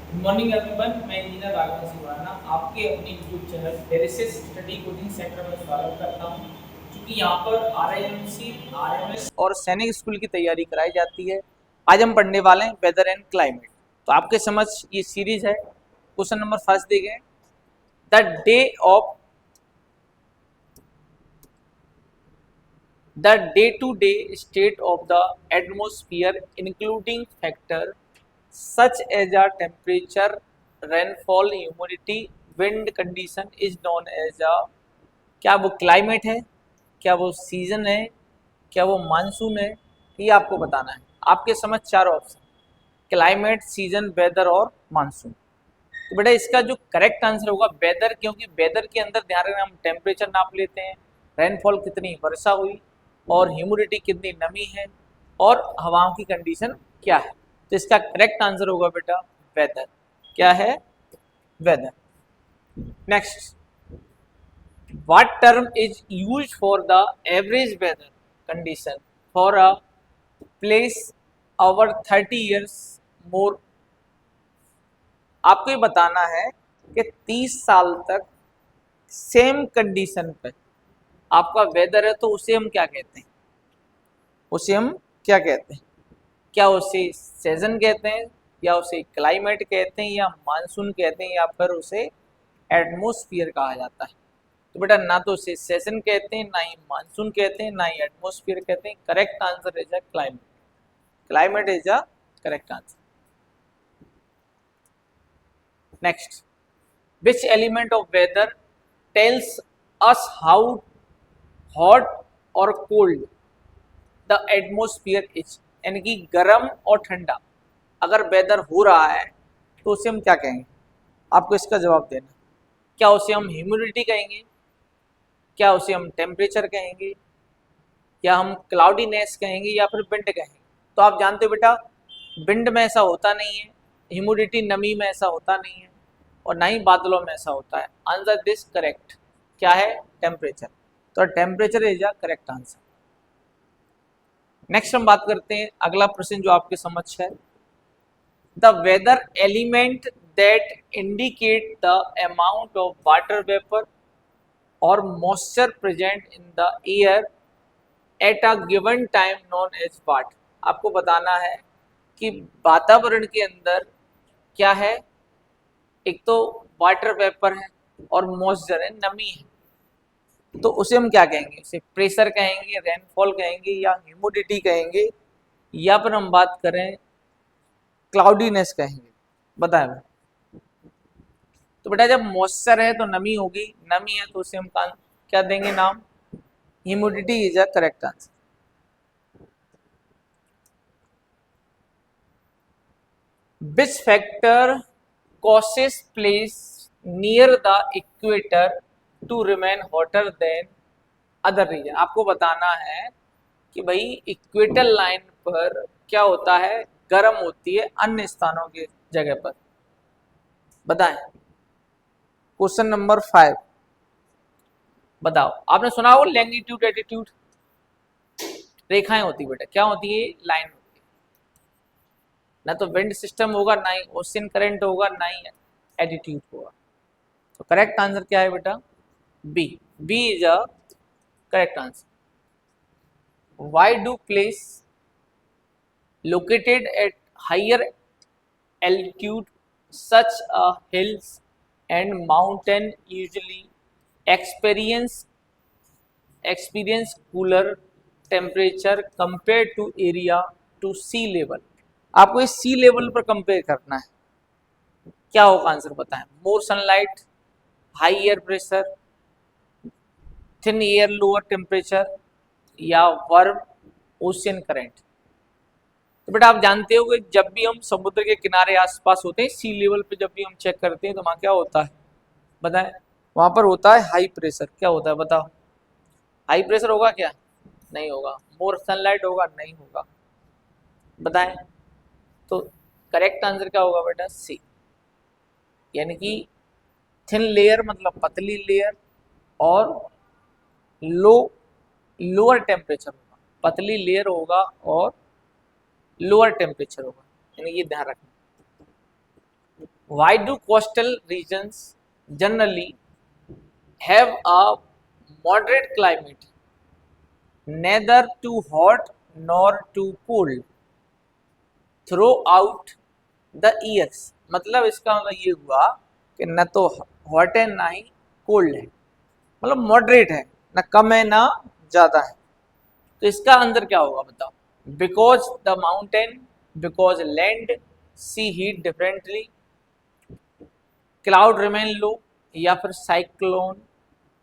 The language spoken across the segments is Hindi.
गुड मॉर्निंग एवरीवन, मैं इंजीनियर राघव सिवाना आपके अपने यूट्यूब चैनल डेरिसिस स्टडी कोचिंग सेंटर में स्वागत करता हूं। क्योंकि यहाँ पर आरआईएमसी, आरएमएस और सैनिक स्कूल की तैयारी कराई जाती है। आज हम पढ़ने वाले हैं वेदर एंड क्लाइमेट। तो आपके समझ ये सीरीज है। क्वेश्चन नंबर फर्स्ट देखें, the day of the day-to-day state of the atmosphere including factors such as a temperature, rainfall, humidity, wind condition is known as a, क्या वो क्लाइमेट है, क्या वो सीजन है, क्या वो मानसून है, ये आपको बताना है। आपके समझ चार ऑप्शन, क्लाइमेट, सीजन, वेदर और मानसून। तो बेटा इसका जो करेक्ट आंसर होगा वेदर, क्योंकि वेदर के अंदर ध्यान रखना हम टेम्परेचर नाप लेते हैं, रेनफॉल कितनी वर्षा हुई और ह्यूमिडिटी कितनी नमी है और हवाओं की कंडीशन क्या है। तो इसका करेक्ट आंसर होगा बेटा वेदर। क्या है? Weather. Next, what term is used for the average weather condition for a place over 30 years more? आपको ये बताना है कि 30 साल तक सेम कंडीशन पे आपका वेदर है, तो उसे हम क्या कहते हैं? उसे हम क्या कहते हैं? क्या उसे सीजन कहते हैं, या उसे क्लाइमेट कहते हैं, या मानसून कहते हैं, या फिर उसे एटमॉस्फेयर कहा जाता है? तो बेटा ना तो उसे सीजन कहते हैं, ना ही मानसून कहते हैं, ना ही एटमॉस्फेयर कहते हैं। Correct answer is a climate. Climate is a correct answer. Next, which element of weather tells us how hot or cold the atmosphere is? यानी कि गर्म और ठंडा अगर वेदर हो रहा है तो उसे हम क्या कहेंगे? आपको इसका जवाब देना। क्या उसे हम ह्यूमिडिटी कहेंगे, क्या उसे हम टेम्परेचर कहेंगे, या हम क्लाउडीनेस कहेंगे, या फिर विंड कहेंगे? तो आप जानते हो बेटा विंड में ऐसा होता नहीं है, ह्यूमिडिटी नमी में ऐसा होता नहीं है, और ना ही बादलों में ऐसा होता है। Answer this correct. क्या है? टेम्परेचर। तो temperature is a correct answer. Next हम बात करते हैं, अगला प्रश्न जो आपके समझ है, the weather element that indicate the amount of water vapour और moisture present in the air at a given time known as what? आपको बताना है कि वातावरण के अंदर क्या है। एक तो वाटर वेपर है और मॉइस्चर है, नमी है। तो उसे हम क्या कहेंगे? उसे प्रेशर कहेंगे, रेनफॉल कहेंगे, या ह्यूमिडिटी कहेंगे, या फिर हम बात करें क्लाउडीनेस कहेंगे? बताएं। तो बेटा जब मॉइस्चर है तो नमी होगी, नमी है तो उसे हम क्या देंगे नाम? Humidity is a correct answer. Which factor causes place near the equator to remain hotter than other region? आपको बताना है कि भाई इक्वेटर लाइन पर क्या होता है, गर्म होती है अन्य स्थानों के जगह पर। बताएं। क्वेश्चन नंबर 5, बताओ। आपने सुना हो लैंगिट्यूड एटीट्यूड, रेखाएं होती बेटा, क्या होती है? लाइन होती है। ना तो विंड सिस्टम होगा, ना ही ओशियन करंट होगा, ना ही एटीट्यूड होगा। तो करेक्ट आंसर क्या है बेटा? B. B is a correct answer. Why do places located at higher altitude such as hills and mountain usually experience cooler temperature compared to area to sea level? आपको इस सी लेवल पर कंपेयर करना है। क्या होगा आंसर बताएं? मोर sunlight, high air pressure, thin air lower temperature, या वर्म ओशियन करंट? तो बेटा आप जानते हो कि जब भी हम समुद्र के किनारे आसपास होते हैं, सी लेवल पे जब भी हम चेक करते हैं, तो वहाँ क्या होता है बताएं? वहाँ पर होता है हाई प्रेशर। क्या होता है बताओ? हाई प्रेशर होगा क्या? नहीं होगा। मोर सनलाइट होगा? नहीं होगा। बताएं। तो करेक्ट आंसर क्या होगा बेटा? सी। यानी कि थिन लेयर मतलब पतली लेयर, और लो लोअर टेम्परेचर होगा। पतली लेयर होगा और लोअर टेम्परेचर होगा, यानी ये ध्यान रखना। Why do coastal regions generally have a moderate climate, neither too hot nor too cold throughout the years? मतलब इसका मतलब ये हुआ कि न तो हॉट है ना ही कोल्ड है, मतलब मॉडरेट है, ना कम है ना ज्यादा है। तो इसका आंसर क्या होगा बताओ? Because the mountain, because land, sea heat differently, cloud remain low, या फिर साइक्लोन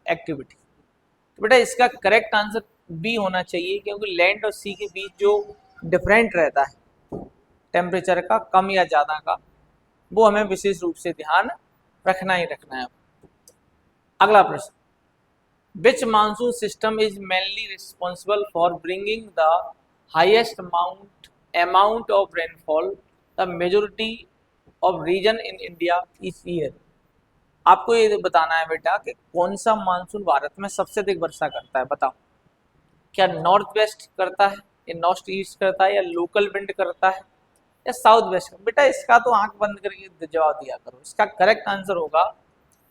एक्टिविटी। तो बेटा इसका करेक्ट आंसर बी होना चाहिए, क्योंकि लैंड और सी के बीच जो डिफरेंट रहता है टेम्परेचर का, कम या ज़्यादा का, वो हमें विशेष रूप से ध्यान रखना ही रखना है। अगला प्रश्न, which monsoon system is mainly responsible for bringing the highest amount of rainfall the majority of region in India this year? आपको ये बताना है बेटा कि कौन सा मानसून भारत में सबसे अधिक वर्षा करता है, बताओ। क्या नॉर्थ वेस्ट करता है, या नॉर्थ ईस्ट करता है, या लोकल विंड करता है, या साउथ वेस्ट? बेटा इसका तो आंख बंद करके जवाब दिया करो। इसका करेक्ट आंसर होगा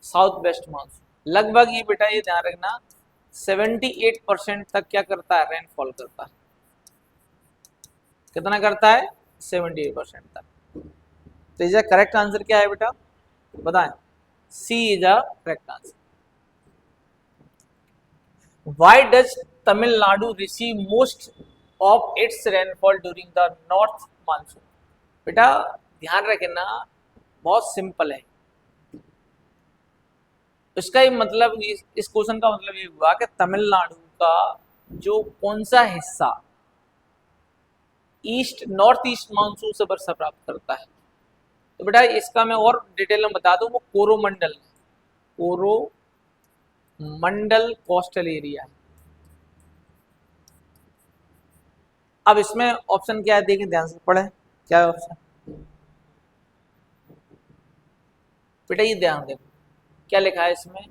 साउथ वेस्ट मानसून। लगभग ये बेटा ये ध्यान रखना 78% तक क्या करता है, रेनफॉल करता है। कितना करता है? 78% तक। तो इसका करेक्ट आंसर क्या है बेटा, बताएं। C is a correct answer. Why does Tamil Nadu receive most of its rainfall during the north monsoon? बेटा ध्यान रखना, बहुत सिंपल है। इसका ये मतलब, इस क्वेश्चन का मतलब ये हुआ कि तमिलनाडु का जो कौन सा हिस्सा ईस्ट नॉर्थ ईस्ट मानसून से वर्षा प्राप्त करता है। तो बेटा इसका मैं और डिटेल में बता दूं, वो कोरोमंडल, कोरोमंडल कोस्टल एरिया है। अब इसमें ऑप्शन क्या है, देखिए ध्यान से पढ़े, क्या है ऑप्शन बेटा, ये ध्यान देखो क्या लिखा है इसमें।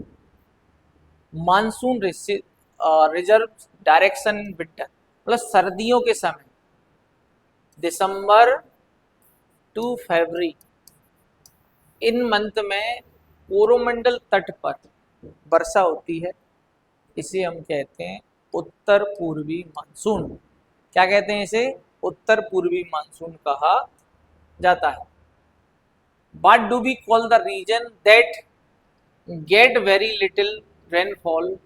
मानसून रिजर्व डायरेक्शन विंटर, मतलब सर्दियों के समय दिसंबर टू फरवरी, इन मंथ में कोरोमंडल तट पर वर्षा होती है। इसे हम कहते हैं उत्तर पूर्वी मानसून। क्या कहते हैं इसे? उत्तर पूर्वी मानसून कहा जाता है। What do we call the region that get very little rainfall?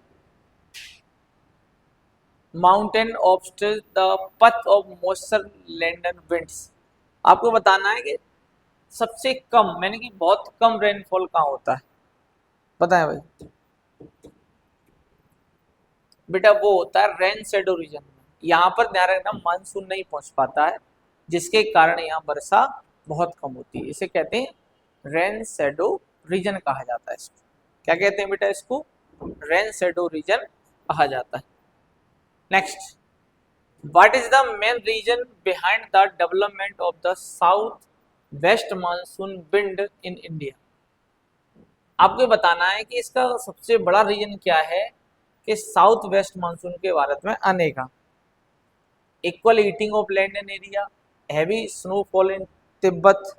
Mountain obstruct the path of moisture land and winds. आपको बताना है कि सबसे कम, मैंने कि बहुत कम रेनफॉल कहाँ होता है, बताएं भाई। बेटा वो होता है रेन शेडो रीजन में। यहाँ पर ध्यान रखना, मानसून नहीं पहुंच पाता है, जिसके कारण यहाँ वर्षा बहुत कम होती है। इसे कहते हैं रेन शेडो रीजन कहा जाता है। इसको क्या कहते हैं बेटा? इसको रेन शेडो रीजन कहा जाता है। Next, what is the main reason behind the development of the south west monsoon wind in India? आपको बताना है कि इसका सबसे बड़ा रीजन क्या है कि साउथ वेस्ट मानसून के भारत में आने का। Equal heating of land and area, heavy snowfall in Tibet,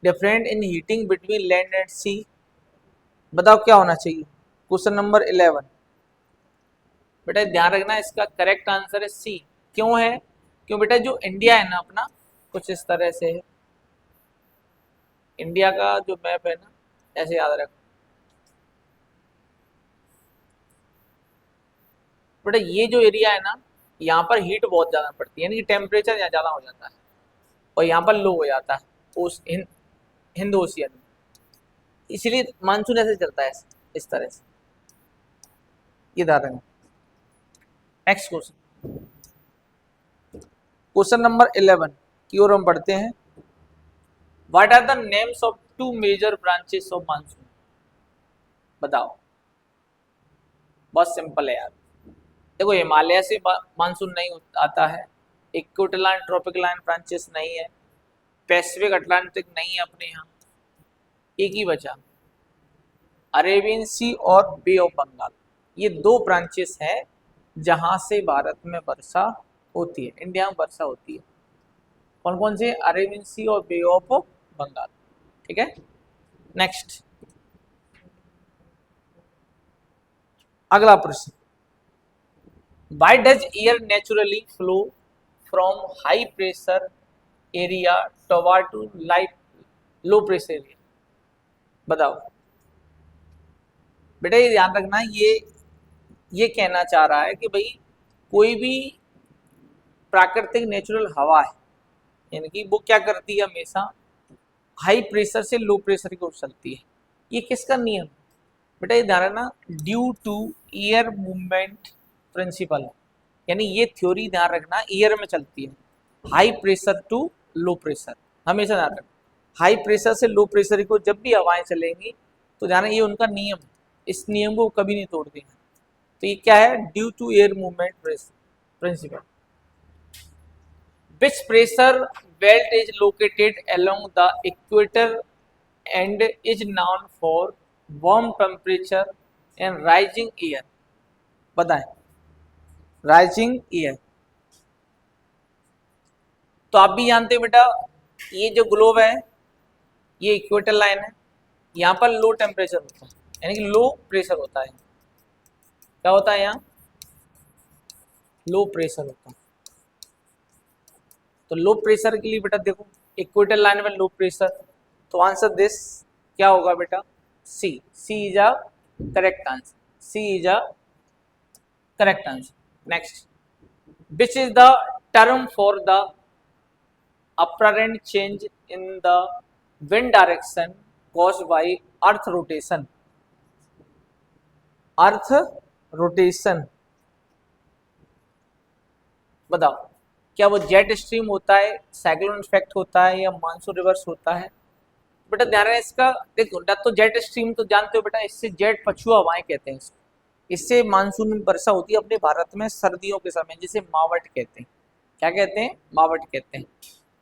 different in heating between land and sea. बताओ क्या होना चाहिए? Question number 11। बेटा ध्यान रखना, इसका करेक्ट आंसर है सी। क्यों है? क्यों बेटा, जो इंडिया है ना अपना, कुछ इस तरह से है। इंडिया का जो मैप है ना, ऐसे याद रखो बेटा, ये जो एरिया है ना, यहाँ पर हीट बहुत ज़्यादा पड़ती है, यानी कि टेम्परेचर यहाँ ज़्यादा हो जाता है, और यहाँ पर लो हो जाता है उस हिंद ओशियन में। इसलिए मानसून ऐसे चलता है, इस तरह से। ये ध्यान रखना। नेक्स्ट क्वेश्चन, क्वेश्चन नंबर 11 की ओर हम पढ़ते हैं। What are the names of two major branches of monsoon? बताओ। बहुत सिंपल है यार। देखो, हिमालय से मानसून नहीं आता है, इक्वेटोरियल ट्रॉपिकल ब्रांचेस नहीं है, पैसिफिक अटलांटिक नहीं है अपने यहाँ। एक ही बचा, अरेबियन सी और बे ऑफ बंगाल। ये दो ब्रांचेस हैं जहां से भारत में वर्षा होती है, इंडिया में वर्षा होती है। कौन कौन से, अरेबियन सी और बे ऑफ बंगाल। ठीक है, नेक्स्ट अगला प्रश्न, Why does air naturally flow from high pressure area toward to light low pressure area? बताओ बेटा, ये ध्यान रखना, ये कहना चाह रहा है कि भाई कोई भी प्राकृतिक नेचुरल हवा है, यानी कि वो क्या करती है, हमेशा हाई प्रेशर से लो प्रेशर की ओर चलती है। ये किसका नियम बेटा, ये ध्यान रखना, due to air movement principle है, यानी ये थ्योरी ध्यान रखना एयर में चलती है, high pressure to low pressure, हमेशा ध्यान रखना। हाई प्रेशर से लो प्रेशर को जब भी हवाएं चलेंगी तो ध्यान, ये उनका नियम, इस नियम को कभी नहीं तोड़ते हैं। तो ये क्या है, due to air movement principle. Which pressure belt is located along the equator and is known for warm temperature and rising air? बताएं, राइजिंग एयर। तो आप भी जानते हो बेटा, ये जो ग्लोब है ये इक्वेटर लाइन है, यहाँ पर लो टेम्परेचर होता है, यानी कि लो प्रेशर होता है। क्या होता है यहाँ, लो प्रेशर होता है। तो लो प्रेशर के लिए बेटा देखो, इक्वेटर लाइन में लो प्रेशर, तो आंसर दिस क्या होगा बेटा, C, C is a correct answer, C is a correct answer. Next, which is the term for the apparent change in the wind direction caused by earth rotation? Earth rotation, बताओ क्या वो जेट स्ट्रीम होता है, साइक्लोन इफेक्ट होता है, या मानसून रिवर्स होता है? बेटा ध्यान रहे इसका, देखो तो जेट स्ट्रीम तो जानते हो बेटा, इससे जेट पछुआ हवाएं कहते हैं इसको, इससे मानसून में वर्षा होती है अपने भारत में सर्दियों के समय, जिसे मावट कहते हैं। क्या कहते हैं, मावट कहते हैं।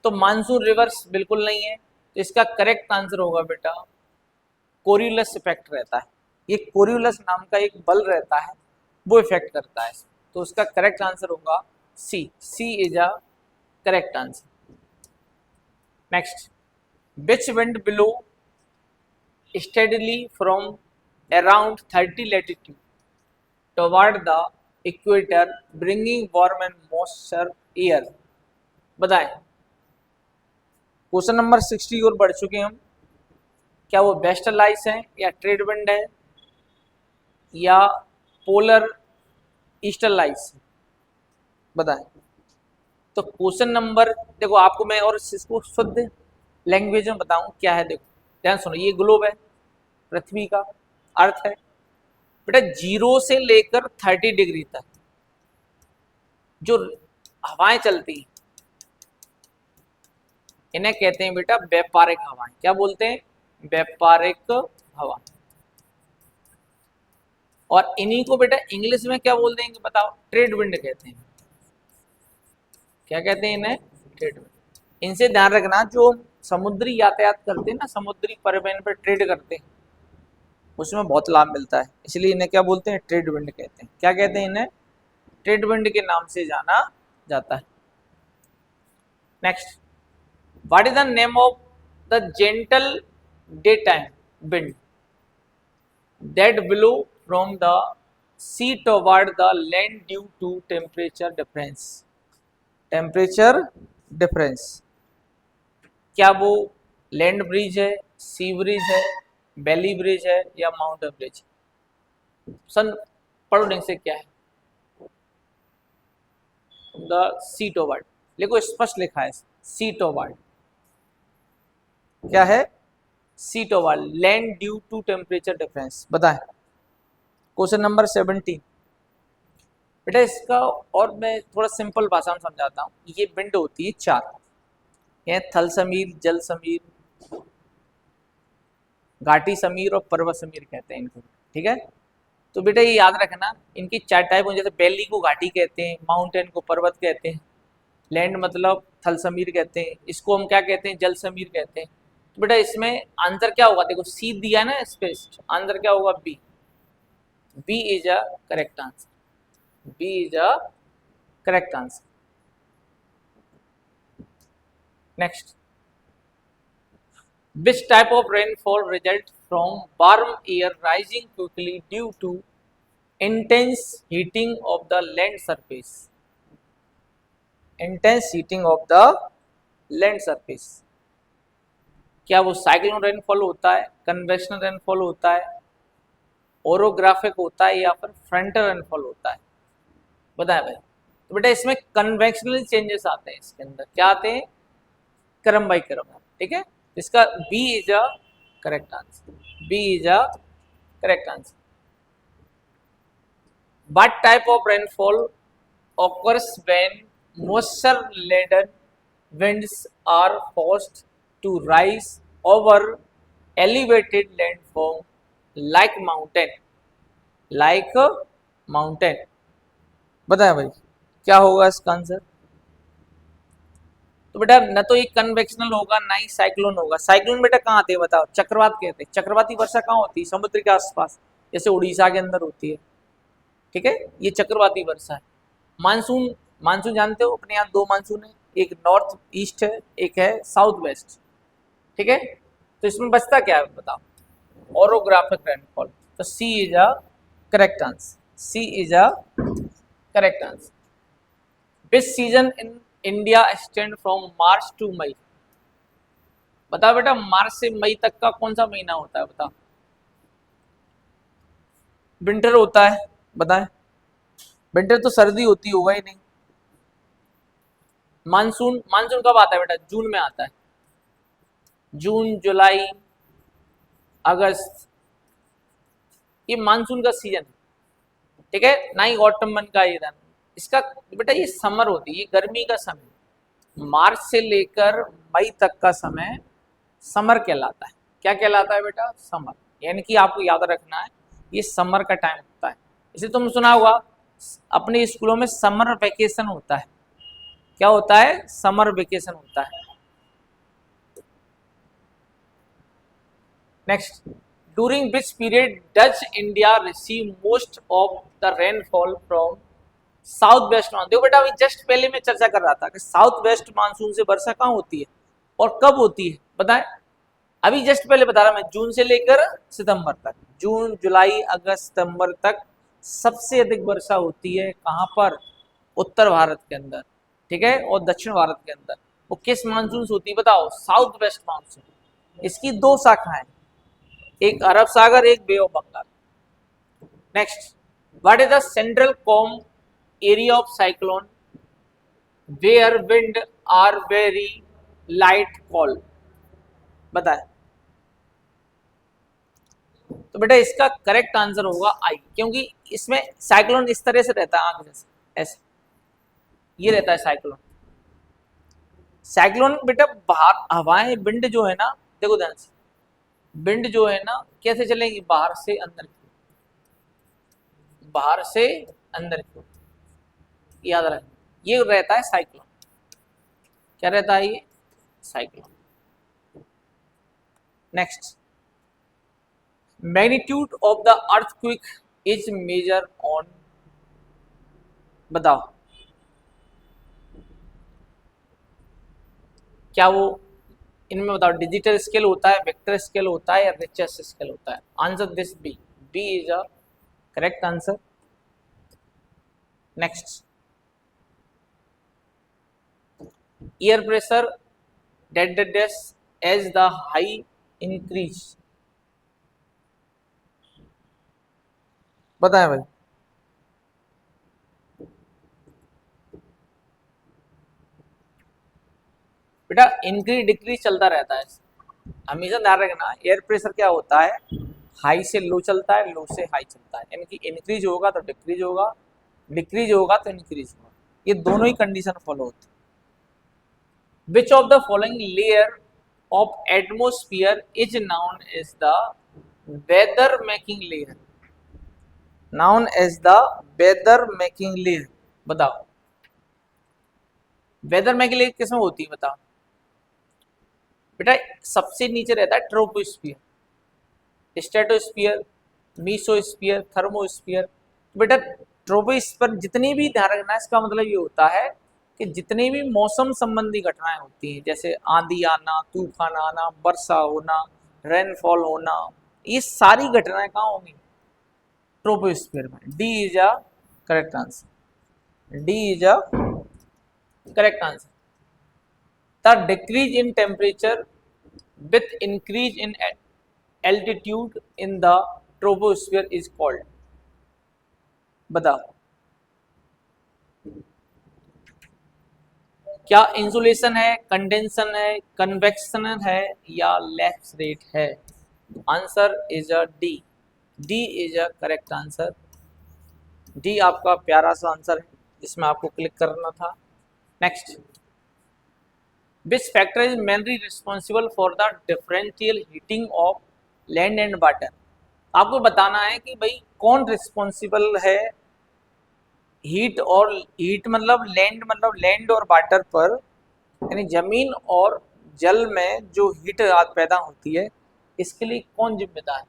तो मानसून रिवर्स बिल्कुल नहीं है, तो इसका करेक्ट आंसर होगा बेटा कोरियोलस इफेक्ट रहता है, ये कोरियोलस नाम का एक बल रहता है, वो इफेक्ट करता है। तो उसका करेक्ट आंसर होगा C, C is a correct answer. Next, which wind blow steadily from around 30 latitude toward the equator bringing warm and moisture air? बताएं, क्वेश्चन नंबर 60 की ओर बढ़ चुके हैं हम। क्या वो वेस्टर्न लाइट्स है, या ट्रेड विंड है, या पोलर ईस्टर्न लाइट्स? बताएं। तो क्वेश्चन नंबर देखो, आपको मैं और इसको शुद्ध लैंग्वेज में बताऊं क्या है। देखो ध्यान सुनो, ये ग्लोब है, पृथ्वी का, अर्थ है बेटा, 0 से लेकर 30 डिग्री तक जो हवाएं चलती हैं इन्हें कहते हैं बेटा व्यापारिक हवाएं। क्या बोलते हैं, व्यापारिक हवा। और इन्हीं को बेटा इंग्लिश में क्या बोल देंगे बताओ, ट्रेड विंड कहते हैं। क्या कहते हैं इन्हें, ट्रेड विंड। इनसे ध्यान रखना, जो समुद्री यातायात करते हैं ना, समुद्री परिवहन पर ट्रेड करते हैं, उसमें बहुत लाभ मिलता है, इसलिए इन्हें क्या बोलते हैं, ट्रेड विंड कहते हैं। क्या कहते हैं इन्हें, ट्रेड विंड के नाम से जाना जाता है। Next, what is the name of the gentle day time wind that blow from the sea toward the land due to temperature difference? Temperature difference, क्या वो लैंड ब्रिज है, सी ब्रिज है, वैली ब्रिज है, या माउंटेन ब्रिज? सन पढ़ो ढंग से, क्या है, द सी टुवर्ड, देखो स्पष्ट लिखा है सी टुवर्ड, क्या है, sea toward, land due to temperature difference. बताएं, क्वेश्चन नंबर 17 बेटा, इसका और मैं थोड़ा सिंपल भाषा में समझाता हूँ। ये विंड होती है 4, ये थल समीर, जल समीर, घाटी समीर और पर्वत समीर कहते हैं इनको। ठीक है, तो बेटा ये याद रखना, इनकी 4 टाइप हो, जैसे वैली को घाटी कहते हैं, माउंटेन को पर्वत कहते हैं, लैंड मतलब थल समीर कहते हैं, इसको हम क्या कहते हैं, जल समीर कहते हैं। तो बेटा इसमें आंसर क्या होगा, देखो सी दिया है ना स्पेस, आंसर क्या होगा, B, B is a correct answer, B is a correct answer. B is a correct answer. Next, which is the term for the upper range change in the wind direction caused by earth rotation? बताएं, कौन सा, B is a correct answer, B is a correct answer. Next, which is the term for the upper range change in the wind direction caused by earth rotation? बताएं, कौन सा, B is a correct answer, B is a correct answer. Next, what is the name of the gentle daytime wind next, which type of rainfall result from warm air rising quickly due to intense heating of the land surface? Intense heating of the land surface. क्या वो साइक्लोन रेनफॉल होता है, कन्वेक्शनल रेनफॉल होता है, ओरोग्राफिक होता है, या फिर फ्रंटल रेनफॉल होता है? बताएं भाई। तो बेटा इसमें कन्वेक्शनल चेंजेस आते हैं, इसके अंदर क्या आते हैं? क्रम बाई क्रम, ठीक है। इसका B is a correct answer, B is a correct answer. What type of rainfall occurs when moisture-laden winds are forced to rise over elevated landform like mountain? Like a mountain. बताएं भाई क्या होगा इसका आंसर? तो बेटा न तो ये कन्वेक्शनल होगा ना ही साइक्लोन होगा। साइक्लोन बेटा कहाँ आते हैं बताओ? चक्रवात कहते हैं। चक्रवाती वर्षा कहाँ होती है? समुद्र के आसपास, जैसे उड़ीसा के अंदर होती है, ठीक है, ये चक्रवाती वर्षा है। मानसून, मानसून जानते हो अपने यहाँ दो मानसून है, एक नॉर्थ ईस्ट है, एक है साउथ वेस्ट, ठीक है। तो इसमें बचता क्या है बताओ? Orographic rainfall. तो C is a correct answer, C is a correct answer. Which season in India extend from March to May? बताओ बेटा मार्च से मई तक का कौन सा महीना होता है बताओ? विंटर होता है, बताएं। विंटर तो सर्दी होती होगा ही नहीं। मानसून, मानसून कब आता है बेटा? जून में आता है। जून, जुलाई, अगस्त, ये मानसून का सीजन है, ठीक है ना ही ऑटम मन का ये था। इसका बेटा ये समर होती है, ये गर्मी का समय। मार्च से लेकर मई तक का समय समर कहलाता है। क्या कहलाता है बेटा? समर। यानी कि आपको याद रखना है ये समर का टाइम होता है। इसे तुम सुना होगा अपने स्कूलों में समर वेकेशन होता है। क्या होता है? समर वेकेशन होता है। Next, during which period Dutch India receive most of the rainfall from south west monsoon? देखो बेटा अभी जस्ट पहले मैं चर्चा कर रहा था कि साउथ वेस्ट मानसून से वर्षा कहाँ होती है और कब होती है, बताएं। अभी जस्ट पहले बता रहा मैं, जून से लेकर सितंबर तक, जून, जुलाई, अगस्त, सितंबर तक सबसे अधिक वर्षा होती है कहाँ पर? उत्तर भारत के अंदर, ठीक है, और दक्षिण भारत के अंदर। वो किस मानसून से होती है बताओ? South west monsoon. इसकी दो शाखाएं, एक अरब सागर, एक bay of Bengal. Next, what is the central calm area of cyclone where wind are very light call? बताए। तो बेटा इसका करेक्ट आंसर होगा आई, क्योंकि इसमें साइक्लोन इस तरह से रहता है, आंख जैसे ऐसे, ये रहता है साइक्लोन। साइक्लोन बेटा बाहर हवाएं, विंड जो है ना, देखो ध्यान से, विंड जो है ना कैसे चलेगी? बाहर से अंदर की, बाहर से अंदर की, याद रखें, ये रहता है साइक्लोन। क्या रहता है ये? Cyclone. Next, magnitude of the earthquake is major on, बताओ क्या वो इनमें बताओ? डिजिटल स्केल होता है, वेक्टर स्केल होता है, या रिचर्स स्केल होता है? Answer this B, B is a correct answer. Next, air pressure decreases as the high increase, बताएं भाई। बेटा इंक्रीज डिक्रीज चलता रहता है, हमेशा ध्यान रखना। एयर प्रेशर क्या होता है? हाई से लो चलता है, लो से हाई चलता है, यानी कि इंक्रीज होगा तो डिक्रीज होगा, डिक्रीज होगा तो इंक्रीज होगा, ये दोनों ही कंडीशन फॉलो होती है। Which of the following layer of atmosphere is known as the weather making layer? Known as the weather making layer, बताओ। वेदर मेकिंग लेयर किसमें होती है बताओ? बेटा सबसे नीचे रहता है ट्रोपोस्फियर, स्ट्रेटोस्फियर, मीसोस्फियर, थर्मोस्फियर। बेटा ट्रोपोस्फियर जितनी भी ध्यान रखना है, इसका मतलब ये होता है कि जितनी भी मौसम संबंधी घटनाएं होती हैं, जैसे आंधी आना, तूफान आना, वर्षा होना, रेनफॉल होना, ये सारी घटनाएं कहाँ होंगी? ट्रोपोस्फीयर में। D is a correct answer. D is a correct answer. The decrease in temperature with increase in altitude in the troposphere is called, बताओ क्या इंसुलेशन है, कंडेंसन है, कन्वेक्शन है या लैप्स रेट है? Answer is a D. D is a correct answer. D आपका प्यारा सा आंसर है जिसमें आपको क्लिक करना था। Next, which factor is mainly responsible for the differential heating of land and water? आपको बताना है कि भाई कौन रिस्पॉन्सिबल है हीट, और हीट मतलब लैंड और वाटर पर, यानी जमीन और जल में जो हीट पैदा होती है, इसके लिए कौन जिम्मेदार है?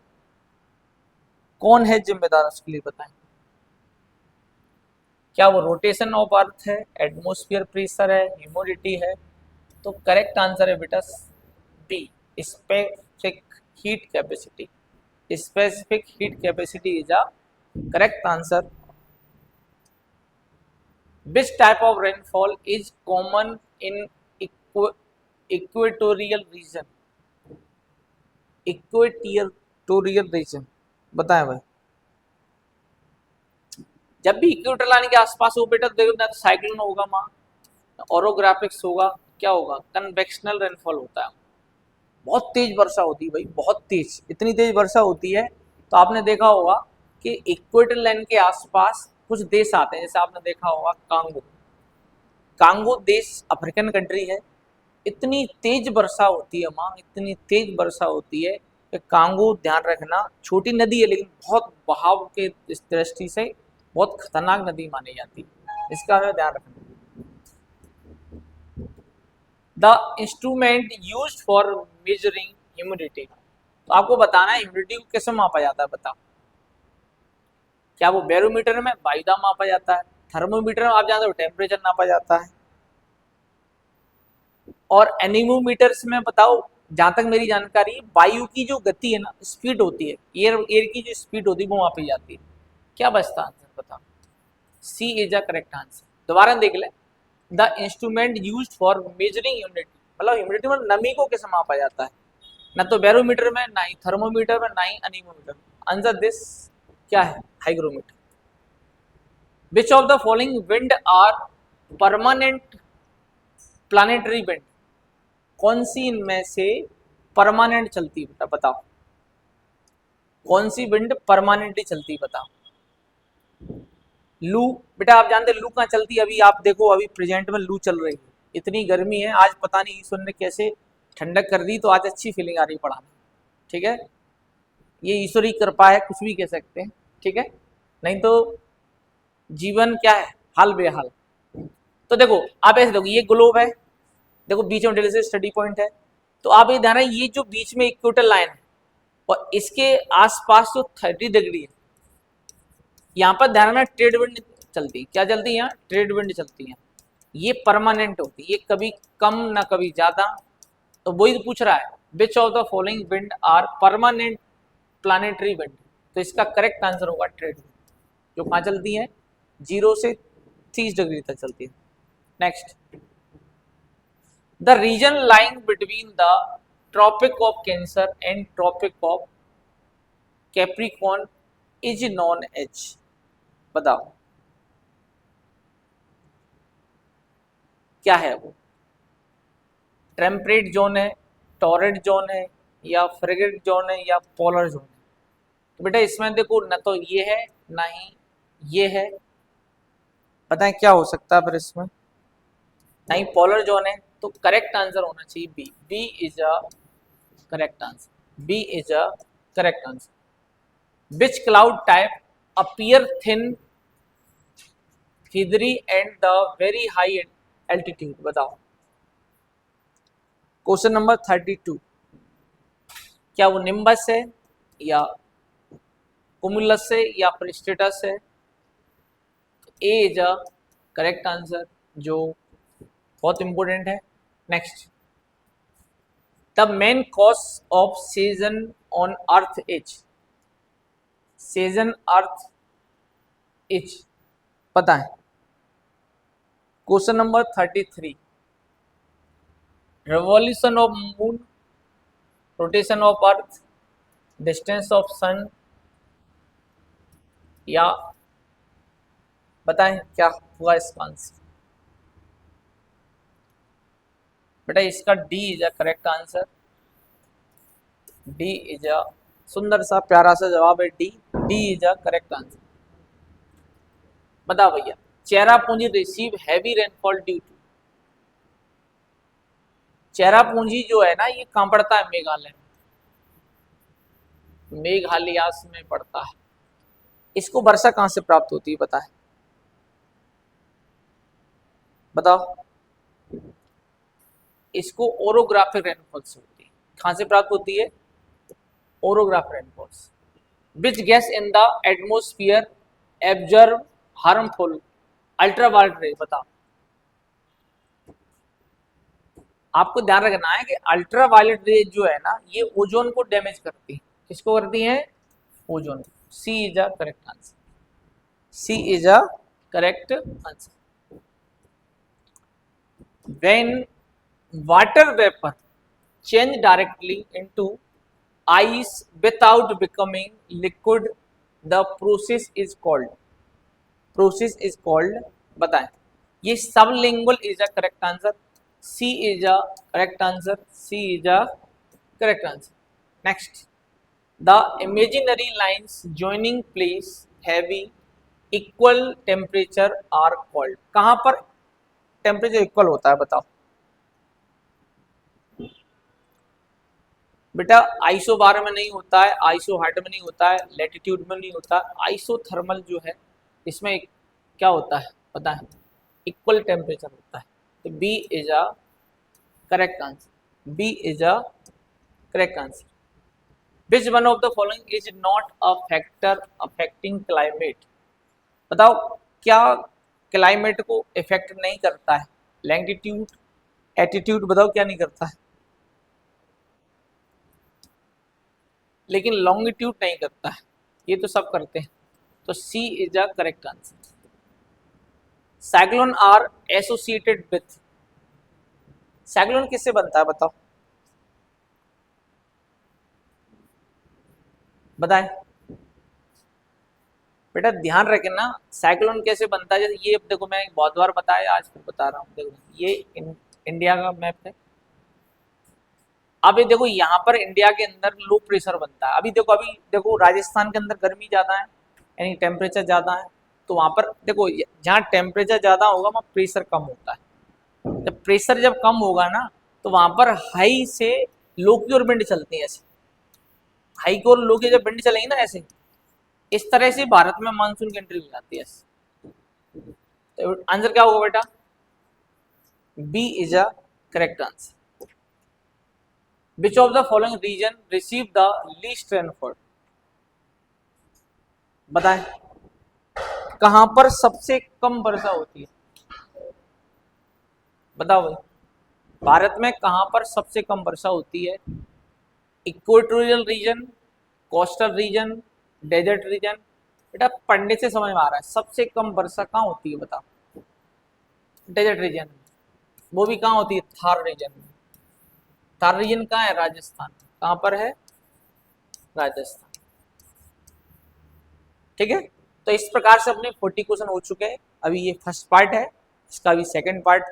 कौन है जिम्मेदार उसके लिए, बताएं। क्या वो रोटेशन ऑफ अर्थ है, एटमॉस्फेयर प्रेशर है, ह्यूमिडिटी है? तो करेक्ट आंसर है बेटा B, specific heat capacity. Specific heat capacity is a correct answer. Which type of rainfall is common in equatorial region? Equatorial region, बताएं भाई। जब भी इक्वेटर लाइन के आसपास हो बेटा, देखो ना तो साइक्लोन होगा, वहाँ ओरोग्राफिक्स होगा, क्या होगा? कन्वेक्शनल रेनफॉल होता है। बहुत तेज वर्षा होती है भाई, बहुत तेज, इतनी तेज वर्षा होती है तो आपने देखा होगा कि इक्वेटर लाइन के आसपास कुछ देश आते हैं, जैसे आपने देखा होगा कांगो। कांगो देश अफ्रीकन कंट्री है। इतनी तेज वर्षा होती है वहाँ, इतनी तेज वर्षा होती है कि कांगो, ध्यान रखना, छोटी नदी है लेकिन बहुत बहाव के दृष्टि से बहुत खतरनाक नदी मानी जाती है, इसका हमें ध्यान रखना। The instrument used for measuring humidity, तो आपको बताना है ह्यूमिडिटी को कैसे मापा जाता है, बताओ। क्या वो बैरोमीटर में वायुदाब मापा जाता है, थर्मोमीटर में आप जानते हो टेम्परेचर नापा जाता है, और एनीमोमीटर्स में बताओ, जहां तक मेरी जानकारी, वायु की जो गति है ना, स्पीड होती है, एयर की जो स्पीड होती है वो मापी जाती है। क्या बचता आंसर, बताओ। सी इज अ करेक्ट आंसर। दोबारा देख ले, the instrument used for measuring humidity, मतलब ह्यूमिडिटी मतलब नमी को कैसे मापा जाता है, ना तो बैरोमीटर में, ना ही थर्मोमीटर में, ना ही एनीमोमीटर में। आंसर दिस क्या है? Hygrometer. Which of the following wind are permanent planetary wind, कौन सी इनमें से परमानेंट चलती है बेटा, बताओ। कौन सी विंड परमानेंटली चलती है, बताओ। लू, बेटा आप जानते लू कहाँ चलती है? अभी आप देखो, अभी प्रेजेंट में लू चल रही है, इतनी गर्मी है आज, पता नहीं ईश्वर ने कैसे ठंडक कर दी, तो आज अच्छी फीलिंग आ रही है पढ़ाने। ठीक है, ये ईश्वरी कृपा है, कुछ भी कह सकते हैं। ठीक है, नहीं तो जीवन क्या है, हाल बेहाल। तो देखो आप ऐसे देखो, ये ग्लोब है, देखो बीच में डेली स्टडी पॉइंट है, तो आप ये ध्यान है, ये जो बीच में इक्वेटर लाइन है और इसके आसपास जो 30 डिग्री है, यहाँ पर ध्यान में ट्रेड विंड चलती है। क्या चलती है यहाँ? ट्रेड विंड चलती है। ये परमानेंट होती है, ये कभी कम ना कभी ज्यादा। तो वही तो पूछ रहा है, which of the following wind are permanent planetary wind, तो इसका करेक्ट आंसर होगा ट्रेड विंड, जो कहाँ चलती है? 0 से 30 डिग्री तक चलती है। Next, the region lying between the tropic of cancer and tropic of capricorn is known as, बताओ क्या है वो? टेम्परेट जोन है, टॉरेट जोन है, या फ्रिगेट जोन है, या पोलर जोन है? तो बेटा इसमें देखो, न तो ये है ना ही ये है, पता है क्या हो सकता है फिर इसमें? नहीं पोलर जोन है, तो करेक्ट आंसर होना चाहिए B. B is a correct answer. B is a correct answer. Which cloud type appear thin, feathery and the very high altitude, बताओ। क्वेश्चन नंबर 32, क्या वो निम्बस है, या कुमुलस है, या फिर स्टेटस है? ए इज अ करेक्ट आंसर, जो बहुत इंपॉर्टेंट है। Next, the main cause off season on earth is, season earth is पता है। Question number 33, revolution of moon, rotation of earth, distance of sun, या बताएं क्या हुआ इसका आंसर। बेटा इसका D is a correct answer. D is a सुंदर सा प्यारा सा जवाब है, D. D is a correct answer. बताओ भैया, Cherrapunji receive heavy rainfall due to, Cherrapunji जो है ना ये कहाँ पड़ता है? मेघालय, मेघालयास में पड़ता है। इसको वर्षा कहाँ से प्राप्त होती है पता है? बताओ। इसको ओरोग्राफिक रेनफॉल से होती है। कहाँ से प्राप्त होती है? Orographic rainfall. Which gas in the atmosphere एब्जर्व harmful ultraviolet रे, बताओ। आपको ध्यान रखना है कि अल्ट्रावायलेट रे जो है ना ये ओजोन को डैमेज करती है। किसको करती है? ओजोन को। C is a correct answer. C is a correct answer. When water vapor change directly into ice without becoming liquid, the process is called, process is called, बताएं। ये sublingual is a correct answer. C is a correct answer. C is a correct answer. Next, the imaginary lines joining place having equal temperature are called, कहाँ पर टेम्परेचर इक्वल होता है बताओ। बेटा आइसोबार में नहीं होता है, आइसो हाइट में नहीं होता है, लेटीट्यूड में नहीं होता है, आइसोथर्मल जो है इसमें क्या होता है पता है? इक्वल टेम्परेचर होता है। तो B is a correct answer. B is a correct answer. Which one of the following is not a factor affecting climate, बताओ क्या क्लाइमेट को इफेक्ट नहीं करता है? लैंगिट्यूड, एटीट्यूड, बताओ क्या नहीं करता है? लेकिन लॉन्गिट्यूड नहीं करता है, ये तो सब करते हैं। तो C is a correct answer. Cyclone are associated with, cyclone किससे बनता है बताओ, बताएं। बेटा ध्यान रखना साइक्लोन कैसे बनता है। जैसे ये देखो मैं बहुत बार बताया, आज फिर बता रहा हूँ। देखो ये इंडिया का मैप है। अभी देखो यहाँ पर इंडिया के अंदर लो प्रेशर बनता है। अभी देखो राजस्थान के अंदर गर्मी ज़्यादा है, यानी टेम्परेचर ज़्यादा है। तो वहाँ पर देखो जहाँ टेम्परेचर ज़्यादा होगा वहाँ प्रेशर कम होता है। जब प्रेशर जब कम होगा ना तो वहाँ पर हाई से लो की ओर विंड चलती है। ऐसे हाई की ओर लो की जब विंड चलेगी ना ऐसे, इस तरह से भारत में मानसून की एंट्री हो जाती है। तो आंसर क्या होगा बेटा? B is a correct answer. Which of the following region receive the least rainfall, बताएं। कहां पर सबसे कम वर्षा होती है बताओ भाई। भारत में कहां पर सबसे कम वर्षा होती है? Equatorial region, coastal region, desert region. बेटा पढ़ने से समझ में आ रहा है सबसे कम वर्षा कहाँ होती है बताओ? Desert region. वो भी कहाँ होती है? थार रीजन में। थार रीजन कहाँ है? राजस्थान। कहाँ पर है? राजस्थान। ठीक है। तो इस प्रकार से अपने 40 क्वेश्चन हो चुके हैं। अभी ये फर्स्ट पार्ट है, इसका भी सेकंड पार्ट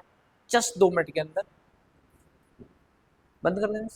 जस्ट 2 मिनट के अंदर। बंद कर देना।